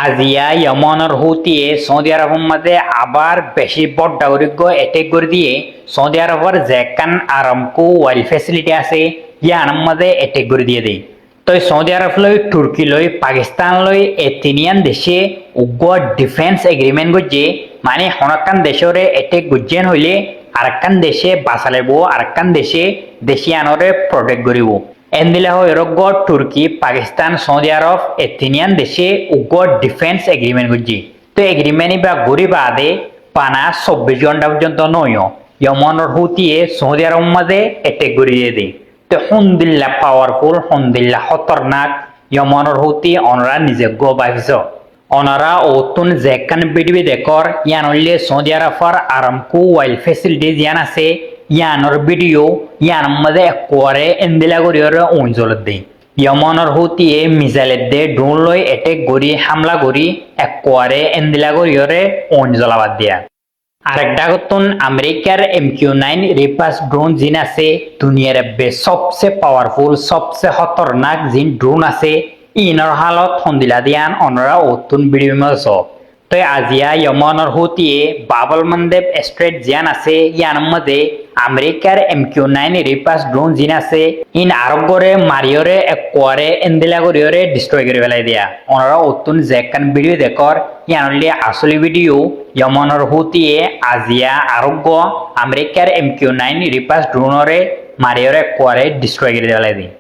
আজিয়া ইয়মনের হুতিয়ে Saudi আরবের মধ্যে আবার বেশি বড় অ্যাটেক করে দিয়ে সৌদি আরবের যেখান আরামকো ওয়েল ফ্যাসিলিটি আছে ইয়ার মধ্যে অ্যাটেক করে দিয়ে দেয়। তো সৌদি আরব লই তুর্কি লই পাকিস্তান লই এ তিনিয়ান দেশে উগ্র ডিফেন্স এগ্রিমেন্ট করছে, মানে হনকান দেশরে অ্যাটেক গুজেন হইলে আরেকখান দেশে বাঁচালেব, আরেকখান দেশে দেশিয়ানরে প্রটেক্ট করিব। এন্দিলা হয় রোগ্য তুর্কি পাকিস্তান সৌদি আরব এ তিনিয়ান দেশে উগ্র ডিফেন্স এগ্রিমেন্ট করছি। তো এগ্রিমেন্ট বা গড়ি বাদে পানা 24 ঘন্টা পর্যন্ত নয় ইয়মনের হুতিয়ে সৌদি আরব মাঝে অ্যাটেক করিয়ে দেয়। তো হুন্দিল্লা পাওয়ারফুল, হুন্দিল্লা খতরনাক ইয়মনের হুতি অনরা নিজে গো ভাবিস। অনারা ওতুন যেখান পৃথিবী দেখর ইয়ান হইলে সৌদি আরবের আরামকো ওয়েল ফেসিলিটিজ ইয়ান আছে, ইয়ানোর ভিডিও ইয়ান মধ্যে একবারে এন্দিলা করিয়রে অঞ্চলত দেয়। ইয়মনের হুতিয়ে মিসাইলের দে ড্রোন লই অ্যাটেক করি হামলা করি একবারে এন্দিলা করিয়রে অঞ্চলাবাদ দিয়া। আরেকটা কতুন আমেরিকার MQ-9 রিপাস ড্রোন জিন আছে দুনিয়ার সবচেয়ে পাওয়ারফুল সবচেয়ে খতরনাক জিন ড্রোন আছে। ইনর হালত হন্দিলা দিয়ান অনরা অতুন ভিডিও মাছ। তো আজিয়া ইয়মনের হুতিয়ে বাবল মন্দেব স্ট্রেট জিয়ান আছে ইয়ান মধ্যে আমেরিকার MQ-9 রিপাস ড্রোন জিন আছে। ইন আরব করে মারিয়রে একবারে এন্দিলা করিয়রে ডিস্ট্রয় করে ফেলাই দিয়া। ওনারা অতুন যেখান ভিডিও দেখর ইয়ানলি আসলে ভিডিও ইয়মনের হুতিয়ে আজিয়া আরোগ্য আমেরিকার MQ-9 রিপাস ড্রোনরে মারিয়রে একবারে ডিস্ট্রয় করে ফেলাই দিয়ে।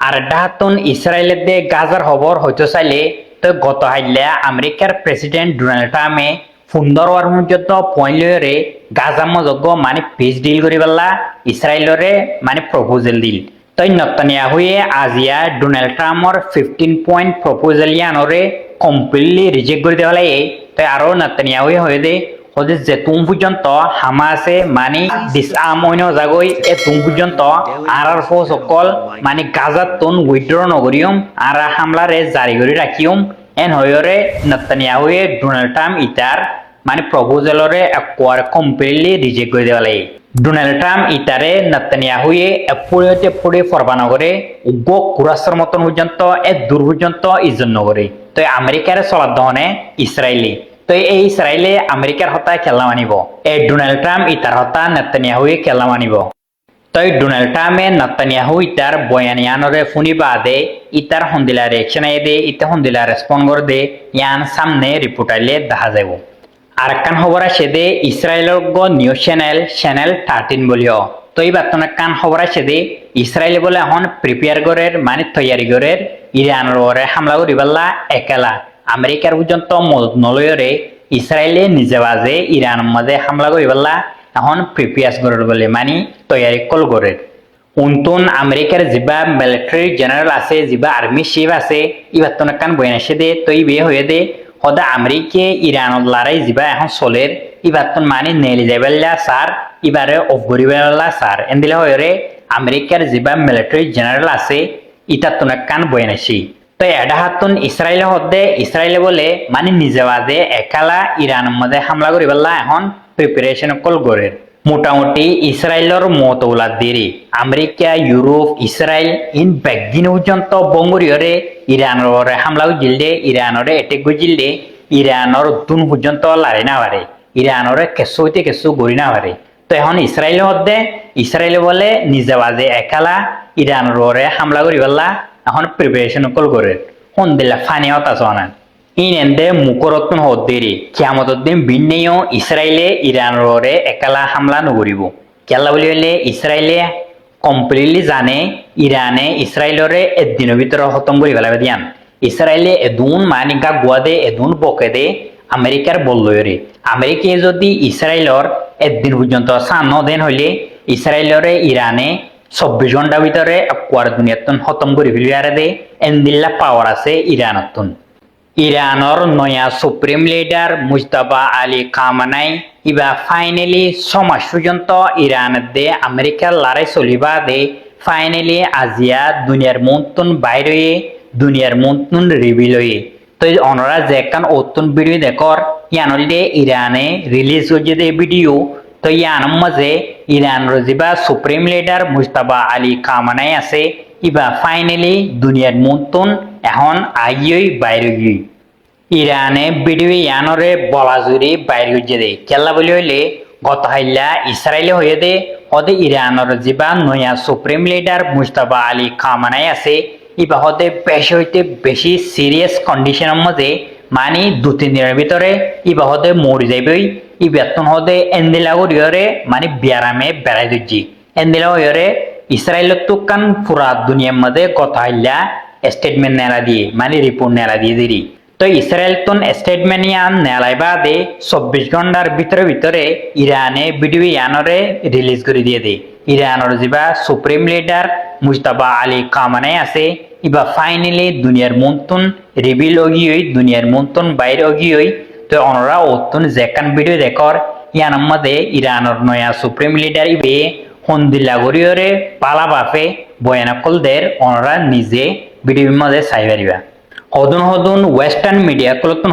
আর ডাহাতুন ইসরায়েলের দে গাজার খবর হয়তো চাইলে তো গত হাইলে আমেরিকার প্রেসিডেন্ট ডোনাল্ড ট্রাম্পে 15 পর্যন্ত পয়েন্টরে গাজা মজজ্ঞ মানে পিস ডিল করি পেলা ইসরায়েলরে মানে প্রপোজাল দিল। তই নতনিয়া হয়ে আজিয়া ডোনাল্ড ট্রাম্পর 15 পয়েন্ট প্রপোজাল ইয়ানরে কমপ্লিটলি রিজেক্ট করে দেওয়া লাগে। তাই আরো নতনিয়া হয়ে দে ওদের যে তুম পর্যন্ত হামাসে মানে ডিসআর্ম হইন জাগই এ তুম পর্যন্ত আর ফোর্স সকল মানে গাজার তুন উইথড্র নগরিয়ম আর হামলারে জারি করে রাখিয়ম এন হয়রে নেতানিয়াহু হয়ে ডোনাল্ড ট্রাম্প ইতার মানে প্রপোজালরে একবার কমপ্লিটলি রিজেক্ট করে দেওয়া লাগে। ডোনাল্ড ট্রাম্প ইতারে নেতানিয়াহু হয়ে এপুড়ে পুড়ে ফরবা নগরে উগ্র কুরাস্তর মতন পর্যন্ত এ দূর পর্যন্ত ইজন নগরে। তো আমেরিকার চলার দহনে ইসরায়েলি তো এই ইসরায়েলে আমেরিকার হতায় খেলা মানিব, এই ডোনাল্ড ট্রাম্প ইতার হতা নেতানিয়াহু খেলা মানিব। তই ডোনাল্ড ট্রাম্পে নেতানিয়াহু ইতার বয়ানিয়ানরে ফুনি বাদে ইতার হন্দিলা রিয়েকশন আই দে ইতা হন্দিলা রেসপন্ড করে দে ইয়ান সামনে রিপোর্ট আইলে দেখা যাব। আর কান খবর আছে দে ইসরায়েলের নিউজ চ্যানেল 13 বলিও। তো এই বার্তনা কান খবর আছে দে ইসরায়েল বলে এখন প্রিপেয়ার করের মানে তৈয়ারি করের ইরানের ওরে হামলা করি পাল্লা একেলা আমেরিকার পর্যন্ত মদত নলয়রে ইসরায়েলে নিজে বাজে ইরানের মধ্যে হামলা করি পাল্লা এখন প্রিপেয়ার করার বলে মানে তৈয়ারি কল করে। উনতুন আমেরিকার যা মিলিটারি জেনারেল আছে যা আর্মি চিফ আছে ইবার তো কান বইন আসে দে তৈ বিয়ে হয়ে দে সদা আমেরিকে ইরানত লড়াই যা এখন চলের ইবার তো মানে নেলি যাইবেলা স্যার ইবারে অফ করিবেলা স্যার এন্দিলে হয়ে আমেরিকার যা মিলিটারি জেনারেল আছে ইতার তো কান বইন আসি। তো এটা হাতুন ইসরায়েলে হদে ইসরায়েলে বলে মানে নিজে বাজে একালা ইরানের মধ্যে হামলা করি পেলা এখন প্রিপারেশন কল করে। মোটামুটি ইসরায়েলের মতৌলা দেরি আমেরিকা ইউরোপ ইসরায়েল ইন ব্যাগদিন পর্যন্ত বঙ্গরিয়রে ইরানের হামলা জিললে ইরানরে এটেক জিললে ইরানের দুন পর্যন্ত লাড়ি না পারে ইরানরে কেঁচু হইতে কেঁচু গড়ি না পারে। তো এখন ইসরায়েলে হদে ইসরায়েলে বলে নিজে বাজে একালা ইরানরে হামলা করি পেলা এখন প্রিপারেশন কল করে সন্দিল্লা ফানি হতা চনা ইন এন্দে মুখরত্ন হদ্দেরি কিয়ামতর দিন ভিন্নেও ইসরায়েলে ইরানরে একালা হামলা নগরিব। কেলা বলি হলে ইসরায়েলে কমপ্লিটলি জানে ইরানে ইসরায়েলরে একদিনের ভিতরে খতম করে ফেলাবে দিয়ান। ইসরায়েলে এদুন মানিকা গুয়াদে এদুন বকে দে আমেরিকার বললরে আমেরিকায় যদি ইসরায়েলর একদিন পর্যন্ত সান দেন হইলে ইসরায়েলরে ইরানে 24 ঘন্টার ভিতরে একবার দুনিয়াতন খতম করে ফেলিয়ারে দে এন্দিল্লা পাওয়ার আছে ইরানতন। ইরানের নয়া supreme leader Mujtaba Ali Khamenei ইবা ফাইনালি 6 মাস পর্যন্ত ইরানের দে আমেরিকার লড়াই চলিবা দে ফাইনালি আজিয়া দুনিয়ার মন্তন বাইরে দুনিয়ার মন্তন রিভিল হয়ে। তো অনরা যেখান অতুন ভিডিও দেখর ইয়ানল দে ইরানে রিলিজ হয়ে দে ভিডিও। তো ইয়ানের মাঝে ইরানের যা supreme leader Mujtaba Ali Khamenei আছে ইবা ফাইনালি দুনিয়ার মন্তন এখন আইয়ই বাইরে গিয়ে ইরানে ভিডিও ইয়ানরে বলাজুরি বাইর গুজে দে কেলা বলি হইলে গত হাইলা ইসরায়েলে হয়ে দে হদে ইরানর জিবা নয়া সুপ্রিম লিডার মুস্তাফা আলী খামানাই আছে ইবা হদে বেশি হইতে বেশি সিরিয়াস কন্ডিশনের মধ্যে মানে 2-3 দিনের ভিতরে ইবা হদে মরি যাইবই ইবাতন হদে এন্দিলা করিয়রে মানে বিয়ারামে বেড়াই দিচ্ছি এন্দিলা হইরে ইসরায়েলের তো কান পুরা দুনিয়ার মধ্যে কথা হাইলা স্টেটমেন্ট নেলা দিয়ে মানে রিপোর্ট নেলা দিয়ে দিরি তো ইসরায়েল তোন স্টেটমেন্ট ইয়ান নেলাই বাদে 24 ঘন্টার ভিতরে ইরানে ভিডিও ইয়ানরে রিলিজ করে দিয়ে দে ইরানর যিবা সুপ্রিম লিডার মুস্তাফা আলী খামানাই আছে ইবা ফাইনালি দুনিয়ার মন্তন রিভিল অগিয়ই দুনিয়ার মন্তন বাইরে অগিয়ই তো অনরা অতন যেকান ভিডিও দেখর ইয়ানের মধ্যে ইরানর নয়া সুপ্রিম লিডার ইবে হন্দিল্লা গরিয়রে পালা বাফে বয়ানকলদের অনরা নিজে ভিডিওর মধ্যে চাই পারিবা হদুন ওয়েস্টার্ন মিডিয়া কলতন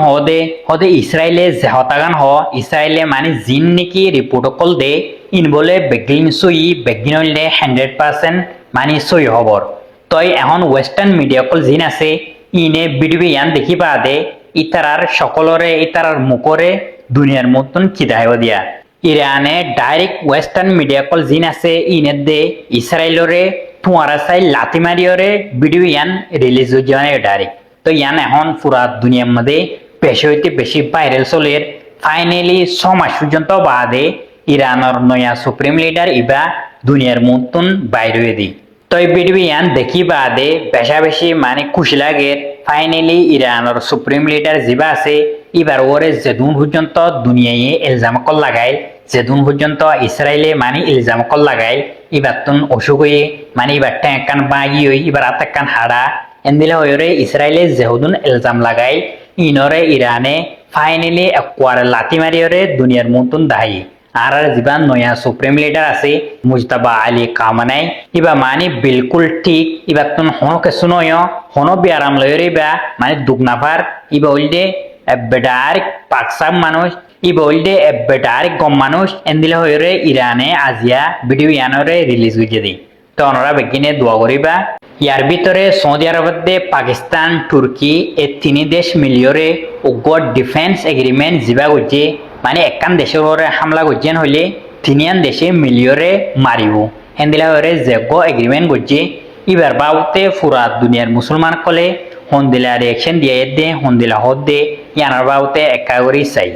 হদে ইসরায়েলে জেহতাগান ইসরায়েলে মানে জিন নেকি রিপোর্ট কল দে ইন বলে বেগিন সই বেগিন হইলে 100% মানে সই হবর তই এখন ওয়েস্টার্ন মিডিয়া কল জিন আছে ইনে ভিডিও ইয়ান দেখিবা দে ইতারার সকলরে ইতারার মুখরে দুনিয়ার মতন খিদাইব দিয়া ইরানে ডাইরেক্ট ওয়েস্টার্ন মিডিয়া কল জিন আছে ইনে দে ইসরায়েলরে তুয়ারা চাই লাতি মারিয়রে ভিডিও ইয়ান রিলিজ হয়ে যাওয়া ডাইরেক্ট তো ইয়ান এখন পুরা দুনিয়ার মধ্যে বেশি হইতে বেশি ভাইরাল চলের ফাইনালি 6 মাস পর্যন্ত বাদে ইরানের নয়া সুপ্রিম লিডার ইবা দুনিয়ার মতন বাইর হয়ে দি তো এই ভিডিও ইয়ান দেখি বাদে বেশি মানে খুশি লাগে ফাইনালি ইরানের সুপ্রিম লিডার যিবা আছে এবার ওরে যেদুন পর্যন্ত দুনিয়ায় ইলজাম কল লাগায় যেদুন পর্যন্ত ইসরায়েলে মানে ইলজাম কল লাগায় এবার তুন অসুখ হয়ে মানে এবার ট্যাঙ্কান বাগি হই এবার আতাকান হাড়া এন্দিলে হয়রে ইসরায়েলে যেহুদুন ইলজাম লাগাই ইনরে ইরানে ফাইনালি একবার লাতি মারিয়রে দুনিয়ার মতন দায়ী আর জীবান নয়া সুপ্রিম লিডার আছে মুস্তাফা আলী খামানাই ইবা মানে বিলকুল ঠিক ইবা তুন হনো কিছু নয় হনো বিয়ারাম লয়রে বা মানে দুগনাফার ইবা হইলে বেডার পাকসাম মানুষ ইবা হইলে বেডার গম মানুষ এন্দিলে হয়রে ইরানে আজিয়া ভিডিও ইয়ানরে রিলিজ হয়ে দিই তো ওনারা বেগিনে দোয়া করিবা ইয়ার ভিতরে সৌদি আরবতে পাকিস্তান তুর্কি এই 3 দেশ মিলিয়রে উগ্র ডিফেন্স এগ্রিমেন্ট যিবা গজে মানে একান দেশের হামলা গজেন হইলে 3 দেশে মিলিয়রে মারিব হেন্দিলা হরে যেগো এগ্রিমেন্ট গজে ইবার বাউতে পুরা দুনিয়ার মুসলমান কলে হন্দিলা রিয়েকশন দিয়ে দে হন্দিলা হদ দে ইয়ানার বাউতে একাগরি চাই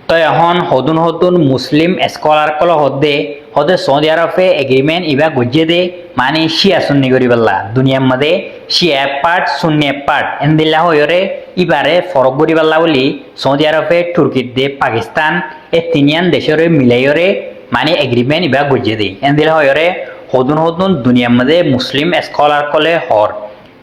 তো এখন হদুন মুসলিম স্কলার কল হদে সৌদি আরবে এগ্রিমেন্ট ইবা গজে দে মানে শিয়া সুন্নি করি বললা দুনিয়ার মধ্যে শিয়া পার্ট সুন্নি পার্ট এন্দিল্লা হয়রে ইবারে ফরক করি বললা বলি সৌদি আরবে তুর্কি দে পাকিস্তান এই 3 দেশের মিলাইরে মানে এগ্রিমেন্ট ইবা গজে দে এন্দিল্লা হয়রে হদুন দুনিয়ার মধ্যে মুসলিম স্কলার কলে হর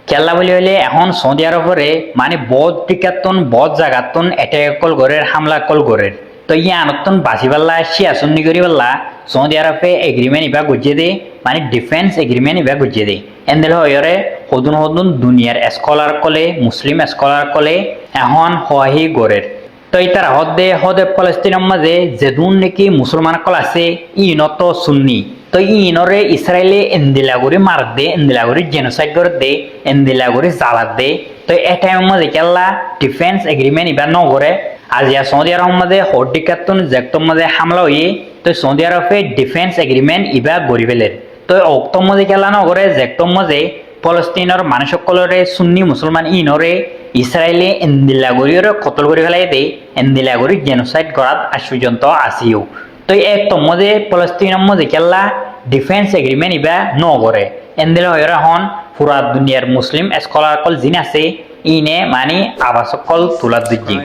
কেলা বলি হইলে এখন সৌদি আরবরে মানে বহুত টিকাতন বহুত জায়গাতন এটাক কল গরের হামলা কল গরের তো ইয়ানতন বাঁচি পাল্লা শিয়া সুন্নি করি পাল্লা সৌদি আরবে এগ্রিমেন্ট ইবা গজিয়ে দে মানে ডিফেন্স এগ্রিমেন্ট ইবা গজিয়ে দে এন্দেল হয়রে হদুন দুনিয়ার স্কলার কলে মুসলিম স্কলার কলে এখন হহি গরের তো ইতার হদে ফলস্তিনের মাঝে যেদুন নাকি মুসলমান কল আছে ইনত সুন্নি তো ইনরে ইসরায়েলে এন্দিলাগুড়ি মার দে এন্দিলাগুড়ি জেনোসাইড করে দে এন্দিলাগুড়ি জ্বালাত দে তো এই টাইমের মধ্যে কেলা ডিফেন্স এগ্রিমেন্ট ইবা নগরে আজিয়া সৌদি আরব মধ্যে হর্ডিকাতুন জেক্তর মধ্যে হামলা হয়ে তো সৌদি আরবে ডিফেন্স এগ্রিমেন্ট ইবা গড়ি ফেলের তো অক্তর মধ্যে কেলা নগরে জেক্তর মধ্যে ফলস্তিনের মানুষ সকলরে সুন্নি মুসলমান ইনরে ইসরায়েলে এন্দিলাগুড়িরে কতল করে ফেলাই দে এন্দিলাগুড়ি জেনোসাইড করাত আজ পর্যন্ত আসিও তো একদম মধ্যে ফলস্তিনের মধ্যে কেলা ডিফেন্স এগ্রিমেন্ট ইবা নগরে এন্দিলা হয়ে হন পুরা দুনিয়ার মুসলিম স্কলার কল জিন আছে ইনে মানে আবাসকল তোলা দিচ্ছি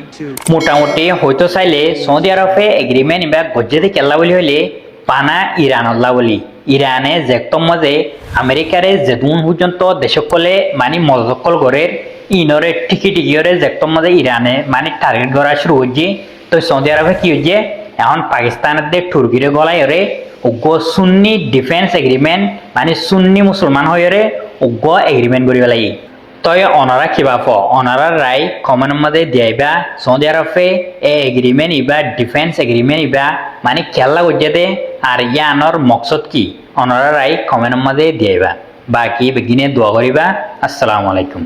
মোটামুটি হয়তো চাইলে সৌদি আরবে এগ্রিমেন্ট ইবা গজ্জেতে কেলা বলি হইলে পানা ইরানল্লা বলি ইরানে যেকতম মধ্যে আমেরিকারে যেদুন পর্যন্ত দেশকলে মানে মজকল গড়ের ইনরে টিকিরে যেকতম মধ্যে ইরানে মানে টার্গেট করা শুরু হচ্ছে তো সৌদি আরবে কি হচ্ছে এখন পাকিস্তানের দে তুর্কিরে গলায় উগ্র সুন্নি ডিফেন্স এগ্রিমেন্ট মানে সুন্নি মুসলমান হয়ে উগ্র এগ্রিমেন্ট করি পেলাই তই অনারা কিবা অনারা রায় কমেন্ট মধ্যে দিয়াইবা সৌদি আরবে এ এগ্রিমেন্ট ইবা ডিফেন্স এগ্রিমেন্ট ইবা মানে খেলা করছে দে আর ইয়ানোর মকসদ কি অনারা রায় কমেন্ট মধ্যে দিয়াইবা বাকি বেগিনে দোয়া করিবা আসসালামু আলাইকুম।